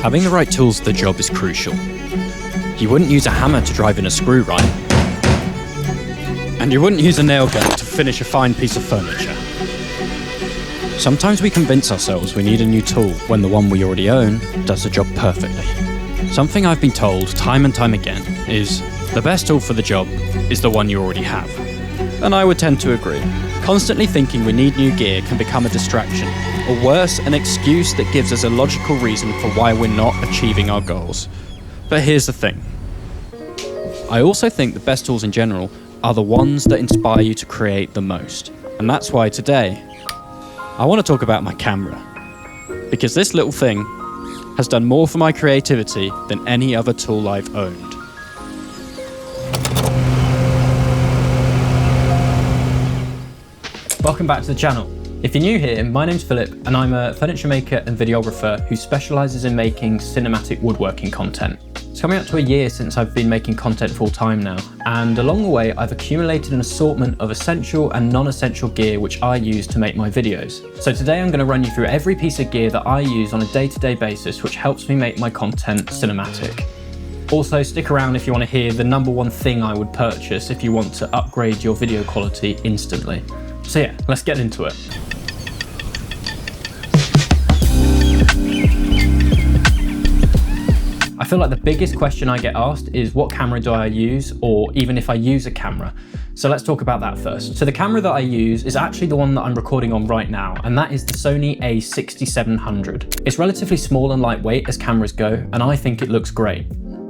Having the right tools for the job is crucial. You wouldn't use a hammer to drive in a screw, right? And you wouldn't use a nail gun to finish a fine piece of furniture. Sometimes we convince ourselves we need a new tool when the one we already own does the job perfectly. Something I've been told time and time again is, the best tool for the job is the one you already have. And I would tend to agree. Constantly thinking we need new gear can become a distraction, or worse, an excuse that gives us a logical reason for why we're not achieving our goals. But here's the thing. I also think the best tools in general are the ones that inspire you to create the most. And that's why today, I want to talk about my camera. Because this little thing has done more for my creativity than any other tool I've owned. Welcome back to the channel. If you're new here, my name's Philip and I'm a furniture maker and videographer who specialises in making cinematic woodworking content. It's coming up to a year since I've been making content full time now, and along the way I've accumulated an assortment of essential and non-essential gear which I use to make my videos. So today I'm going to run you through every piece of gear that I use on a day-to-day basis which helps me make my content cinematic. Also, stick around if you want to hear the #1 thing I would purchase if you want to upgrade your video quality instantly. So yeah, let's get into it. I feel like the biggest question I get asked is what camera do I use, or even if I use a camera. So let's talk about that first. So the camera that I use is actually the one that I'm recording on right now, and that is the Sony a6700. It's relatively small and lightweight as cameras go, and I think it looks great.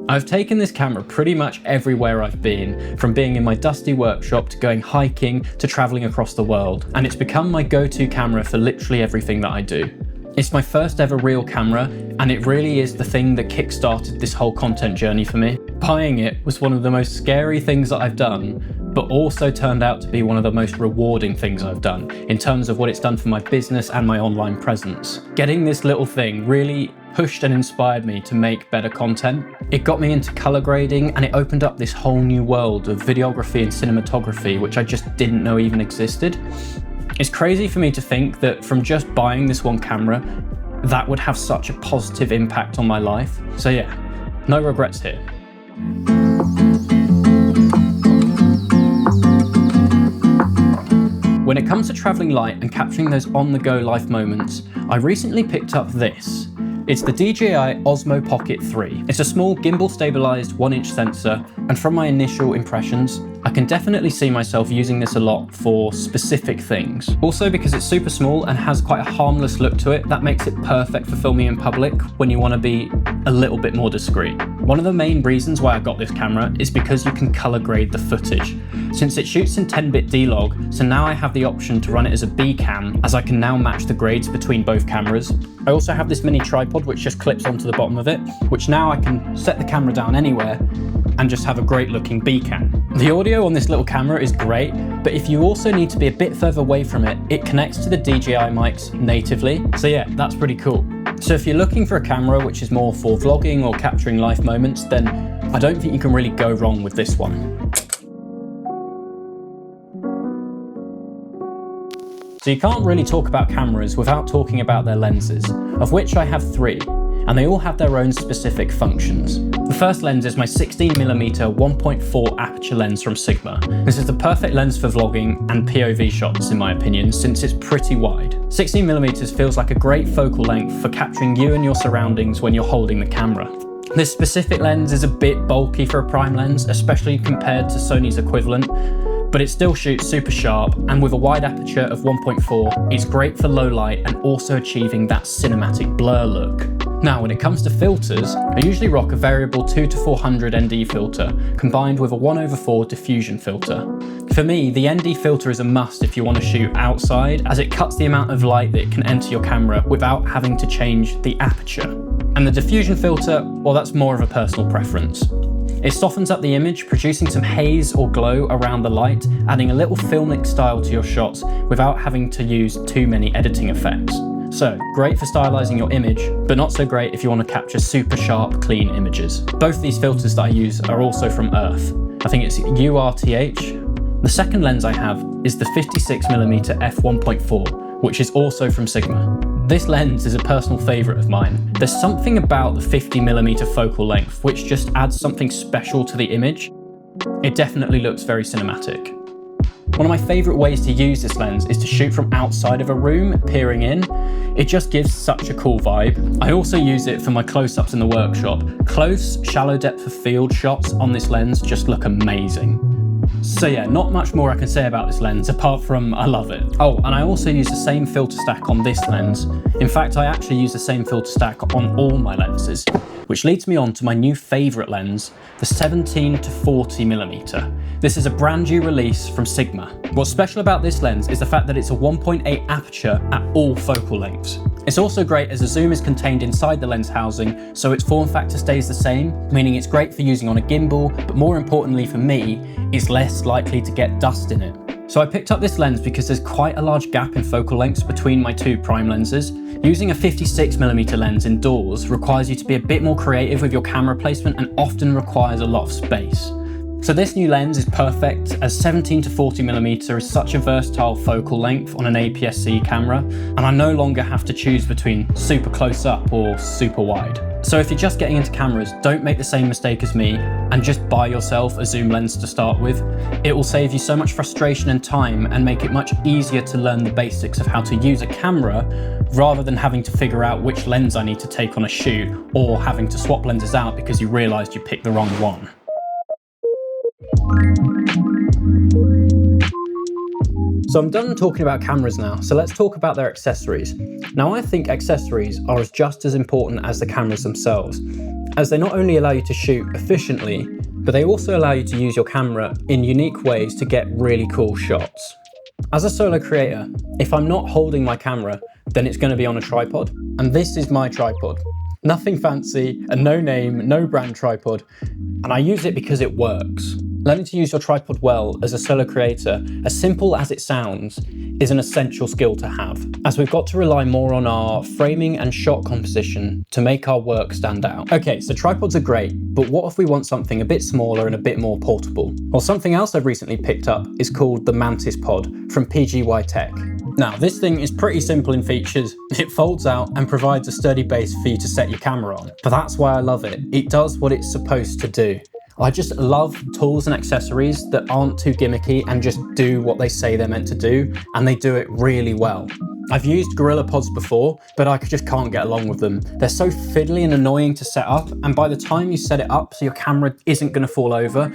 I've taken this camera pretty much everywhere I've been, from being in my dusty workshop to going hiking to traveling across the world, and it's become my go-to camera for literally everything that I do. It's my first ever real camera, and it really is the thing that kick-started this whole content journey for me. Buying it was one of the most scary things that I've done, but also turned out to be one of the most rewarding things I've done in terms of what it's done for my business and my online presence. Getting this little thing really pushed and inspired me to make better content. It got me into color grading, and it opened up this whole new world of videography and cinematography which I just didn't know even existed. It's crazy for me to think that from just buying this one camera, that would have such a positive impact on my life. So yeah, no regrets here. When it comes to traveling light and capturing those on-the-go life moments, I recently picked up this. It's the DJI Osmo Pocket 3. It's a small gimbal-stabilized 1-inch sensor, and from my initial impressions, I can definitely see myself using this a lot for specific things. Also, because it's super small and has quite a harmless look to it, that makes it perfect for filming in public when you want to be a little bit more discreet. One of the main reasons why I got this camera is because you can color grade the footage. Since it shoots in 10-bit D-Log, so now I have the option to run it as a B cam, as I can now match the grades between both cameras. I also have this mini tripod which just clips onto the bottom of it, which now I can set the camera down anywhere and just have a great looking B cam. The audio on this little camera is great, but if you also need to be a bit further away from it, it connects to the DJI mics natively. So yeah, that's pretty cool. So if you're looking for a camera which is more for vlogging or capturing life moments, then I don't think you can really go wrong with this one. So you can't really talk about cameras without talking about their lenses, of which I have 3, and they all have their own specific functions. The first lens is my 16mm 1.4 aperture lens from Sigma. This is the perfect lens for vlogging and POV shots in my opinion, since it's pretty wide. 16mm feels like a great focal length for capturing you and your surroundings when you're holding the camera. This specific lens is a bit bulky for a prime lens, especially compared to Sony's equivalent, but it still shoots super sharp, and with a wide aperture of 1.4, it's great for low light and also achieving that cinematic blur look. Now, when it comes to filters, I usually rock a variable 2 to 400 ND filter, combined with a 1/4 diffusion filter. For me, the ND filter is a must if you want to shoot outside, as it cuts the amount of light that can enter your camera without having to change the aperture. And the diffusion filter, well, that's more of a personal preference. It softens up the image, producing some haze or glow around the light, adding a little filmic style to your shots without having to use too many editing effects. So, great for stylizing your image, but not so great if you want to capture super sharp, clean images. Both these filters that I use are also from Earth. I think it's URTH. The second lens I have is the 56mm f1.4, which is also from Sigma. This lens is a personal favourite of mine. There's something about the 50mm focal length which just adds something special to the image. It definitely looks very cinematic. One of my favourite ways to use this lens is to shoot from outside of a room, peering in. It just gives such a cool vibe. I also use it for my close-ups in the workshop. Close, shallow depth of field shots on this lens just look amazing. So yeah, not much more I can say about this lens apart from I love it. Oh, and I also use the same filter stack on this lens. In fact, I actually use the same filter stack on all my lenses, which leads me on to my new favourite lens, the 17 to 40mm. This is a brand new release from Sigma. What's special about this lens is the fact that it's a 1.8 aperture at all focal lengths. It's also great as the zoom is contained inside the lens housing, so its form factor stays the same, meaning it's great for using on a gimbal, but more importantly for me, it's less likely to get dust in it. So I picked up this lens because there's quite a large gap in focal lengths between my two prime lenses. Using a 56mm lens indoors requires you to be a bit more creative with your camera placement and often requires a lot of space. So this new lens is perfect as 17 to 40mm is such a versatile focal length on an APS-C camera, and I no longer have to choose between super close up or super wide. So if you're just getting into cameras, don't make the same mistake as me and just buy yourself a zoom lens to start with. It will save you so much frustration and time and make it much easier to learn the basics of how to use a camera rather than having to figure out which lens I need to take on a shoot or having to swap lenses out because you realised you picked the wrong one. So I'm done talking about cameras now, so let's talk about their accessories. Now I think accessories are just as important as the cameras themselves, as they not only allow you to shoot efficiently, but they also allow you to use your camera in unique ways to get really cool shots. As a solo creator, if I'm not holding my camera, then it's going to be on a tripod, and this is my tripod. Nothing fancy, a no name, no brand tripod, and I use it because it works. Learning to use your tripod well as a solo creator, as simple as it sounds, is an essential skill to have, as we've got to rely more on our framing and shot composition to make our work stand out. Okay, so tripods are great, but what if we want something a bit smaller and a bit more portable? Well, something else I've recently picked up is called the Mantis Pod from PGY Tech. Now, this thing is pretty simple in features. It folds out and provides a sturdy base for you to set your camera on. But that's why I love it. It does what it's supposed to do. I just love tools and accessories that aren't too gimmicky and just do what they say they're meant to do, and they do it really well. I've used Gorilla Pods before, but I just can't get along with them. They're so fiddly and annoying to set up, and by the time you set it up so your camera isn't going to fall over,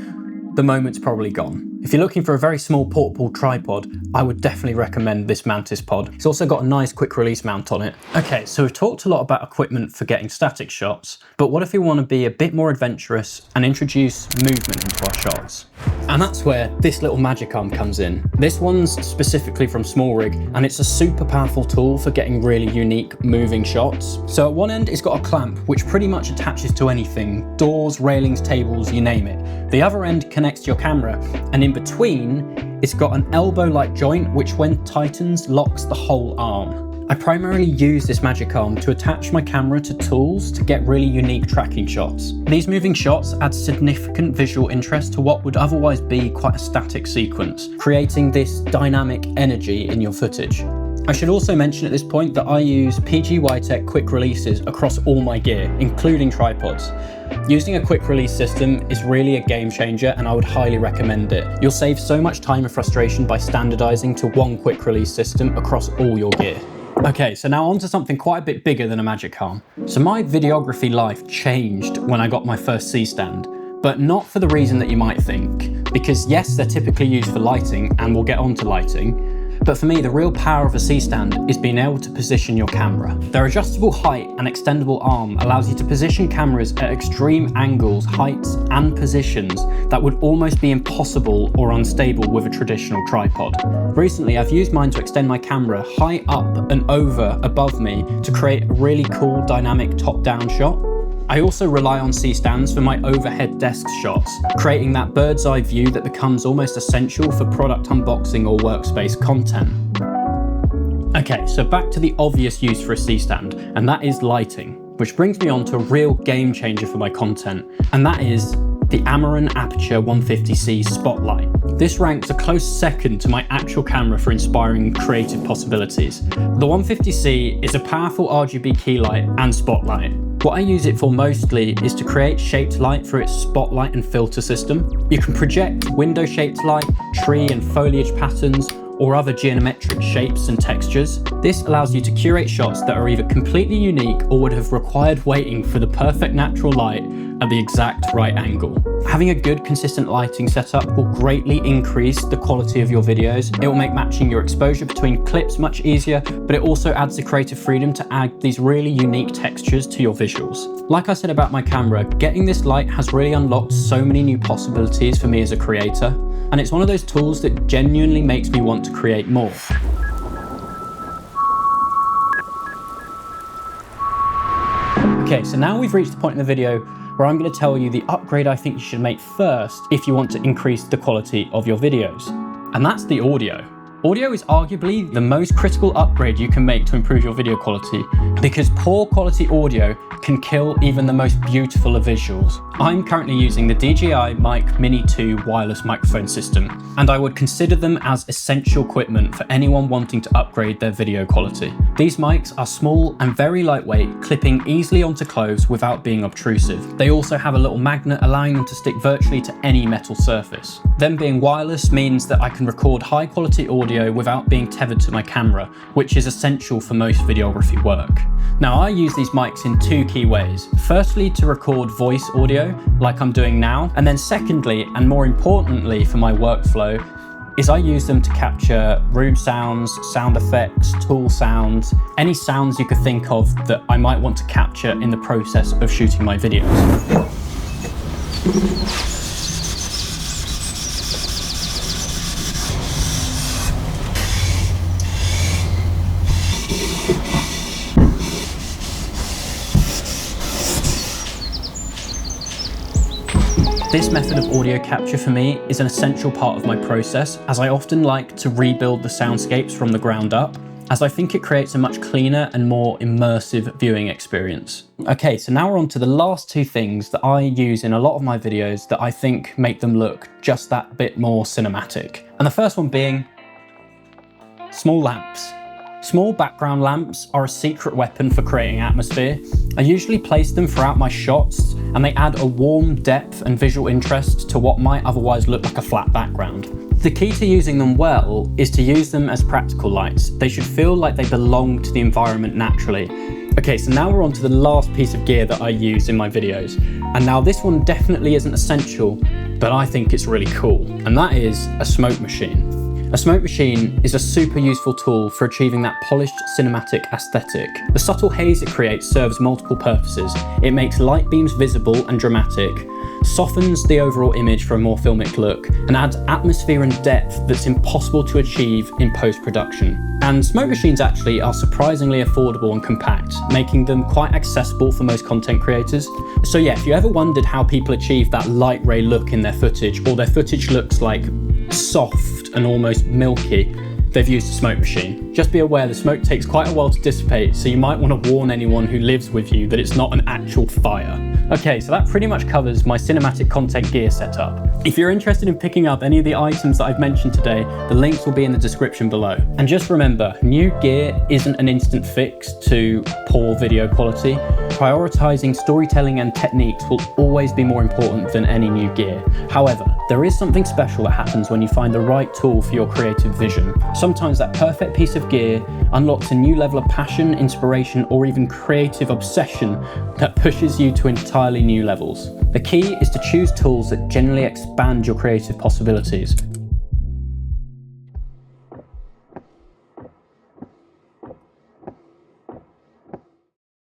the moment's probably gone. If you're looking for a very small portable tripod, I would definitely recommend this Mantis Pod. It's also got a nice quick release mount on it. Okay, so we've talked a lot about equipment for getting static shots, but what if we want to be a bit more adventurous and introduce movement into our shots? And that's where this little magic arm comes in. This one's specifically from SmallRig, and it's a super powerful tool for getting really unique moving shots. So at one end, it's got a clamp, which pretty much attaches to anything, doors, railings, tables, you name it. The other end connects to your camera, and in between, it's got an elbow-like joint, which when tightens, locks the whole arm. I primarily use this magic arm to attach my camera to tools to get really unique tracking shots. These moving shots add significant visual interest to what would otherwise be quite a static sequence, creating this dynamic energy in your footage. I should also mention at this point that I use PGY Tech quick releases across all my gear, including tripods. Using a quick release system is really a game changer, and I would highly recommend it. You'll save so much time and frustration by standardizing to one quick release system across all your gear. Okay, so now on to something quite a bit bigger than a magic arm. So my videography life changed when I got my first C-stand, but not for the reason that you might think. Because yes, they're typically used for lighting, and we'll get on to lighting, but for me, the real power of a C-stand is being able to position your camera. Their adjustable height and extendable arm allows you to position cameras at extreme angles, heights, and positions that would almost be impossible or unstable with a traditional tripod. Recently, I've used mine to extend my camera high up and over above me to create a really cool dynamic top-down shot. I also rely on C-stands for my overhead desk shots, creating that bird's eye view that becomes almost essential for product unboxing or workspace content. Okay, so back to the obvious use for a C-stand, and that is lighting, which brings me on to a real game changer for my content, and that is the Amaran Aperture 150C Spotlight. This ranks a close second to my actual camera for inspiring creative possibilities. The 150C is a powerful RGB key light and spotlight. What I use it for mostly is to create shaped light through its spotlight and filter system. You can project window-shaped light, tree and foliage patterns, or other geometric shapes and textures. This allows you to curate shots that are either completely unique or would have required waiting for the perfect natural light at the exact right angle. Having a good consistent lighting setup will greatly increase the quality of your videos. It will make matching your exposure between clips much easier, but it also adds the creative freedom to add these really unique textures to your visuals. Like I said about my camera, getting this light has really unlocked so many new possibilities for me as a creator, and it's one of those tools that genuinely makes me want to create more. Okay, so now we've reached the point in the video where I'm going to tell you the upgrade I think you should make first if you want to increase the quality of your videos. And that's the audio. Audio is arguably the most critical upgrade you can make to improve your video quality, because poor quality audio can kill even the most beautiful of visuals. I'm currently using the DJI Mic Mini 2 wireless microphone system, and I would consider them as essential equipment for anyone wanting to upgrade their video quality. These mics are small and very lightweight, clipping easily onto clothes without being obtrusive. They also have a little magnet allowing them to stick virtually to any metal surface. Them being wireless means that I can record high quality audio without being tethered to my camera, which is essential for most videography work. Now, I use these mics in two key ways. Firstly, to record voice audio, like I'm doing now, and then secondly, and more importantly for my workflow, is I use them to capture room sounds, sound effects, tool sounds, any sounds you could think of that I might want to capture in the process of shooting my videos. This method of audio capture for me is an essential part of my process, as I often like to rebuild the soundscapes from the ground up, as I think it creates a much cleaner and more immersive viewing experience. Okay, so now we're on to the last two things that I use in a lot of my videos that I think make them look just that bit more cinematic. And the first one being small lamps. Small background lamps are a secret weapon for creating atmosphere. I usually place them throughout my shots, and they add a warm depth and visual interest to what might otherwise look like a flat background. The key to using them well is to use them as practical lights. They should feel like they belong to the environment naturally. Okay, so now we're on to the last piece of gear that I use in my videos. And now this one definitely isn't essential, but I think it's really cool. And that is a smoke machine. A smoke machine is a super useful tool for achieving that polished cinematic aesthetic. The subtle haze it creates serves multiple purposes. It makes light beams visible and dramatic, softens the overall image for a more filmic look, and adds atmosphere and depth that's impossible to achieve in post-production. And smoke machines actually are surprisingly affordable and compact, making them quite accessible for most content creators. So yeah, if you ever wondered how people achieve that light ray look in their footage, or their footage looks like soft and almost milky, they've used a smoke machine. Just be aware the smoke takes quite a while to dissipate, so you might want to warn anyone who lives with you that it's not an actual fire. Okay, so that pretty much covers my cinematic content gear setup. If you're interested in picking up any of the items that I've mentioned today, the links will be in the description below. And just remember, new gear isn't an instant fix to poor video quality. Prioritizing storytelling and techniques will always be more important than any new gear. However, there is something special that happens when you find the right tool for your creative vision. Sometimes that perfect piece of gear unlocks a new level of passion, inspiration, or even creative obsession that pushes you to entirely new levels. The key is to choose tools that genuinely expand your creative possibilities.